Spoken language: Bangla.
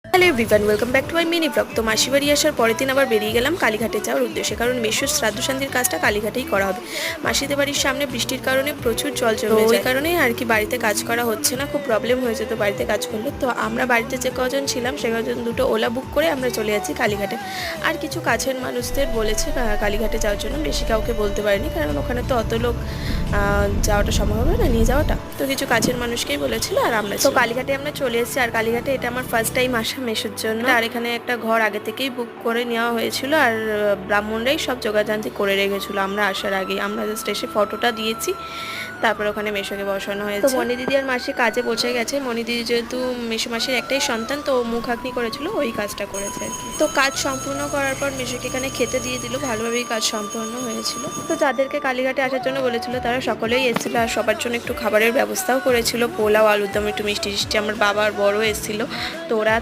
Hello everyone, welcome back to my mini blog. তো মাসি বাড়ি আসার পরের দিন আবার বেরিয়ে গেলাম কালীঘাটে যাওয়ার উদ্দেশ্যে, কারণ মেসোর শ্রাদ্ধ শান্তির কাজটা কালীঘাটেই করা হবে। মাসিদের বাড়ির সামনে বৃষ্টির কারণে প্রচুর জল জমে যায়, ওই কারণেই আর কি বাড়িতে কাজ করা হচ্ছে না, খুব প্রবলেম হয়েছে তো বাড়িতে কাজ করলে। তো আমরা বাড়িতে যে কজন ছিলাম সে কজন দুটো ওলা বুক করে আমরা চলে যাচ্ছি কালীঘাটে। আর কিছু কাছের মানুষদের বলেছে কালীঘাটে যাওয়ার জন্য, বেশি কাউকে বলতে পারিনি কারণ ওখানে তো অত লোক যাওয়াটা সম্ভব হবে না নিয়ে যাওয়াটা, তো কিছু কাছের মানুষকেই বলেছিল। আর আমরা তো কালীঘাটে আমরা চলে এসেছি। আর কালীঘাটে এটা আমার ফার্স্ট টাইম আসা মেসোর জন্য। আর এখানে একটা ঘর আগে থেকেই বুক করে নেওয়া হয়েছিল, আর ব্রাহ্মণরাই সব জোগাড়যন্ত্র করে রেখেছিল আমরা আসার আগেই। আমরা জাস্ট এসে ফটোটা দিয়েছি, তারপর ওখানে মেসোকে বসানো হয়েছে। তো মণি দিদি আর মাসি কাজে পৌঁছে গেছে। মণি দিদি যেহেতু মেসো মাসির একটাই সন্তান, তো মুখ আঁকনি করেছিল, ওই কাজটা করেছে আর কি। তো কাজ সম্পূর্ণ করার পর মেসোকে এখানে খেতে দিয়ে দিল, ভালোভাবেই কাজ সম্পূর্ণ হয়েছিল। তো যাদেরকে কালীঘাটে আসার জন্য বলেছিল তারা সকলেই এসেছিল, আর সবার জন্য একটু খাবারের ব্যবস্থাও করেছিল, পোলাও, আলুর দম, একটু মিষ্টি টিষ্টি। আমার বাবা আর বড়ও এসেছিলো, তো ওরা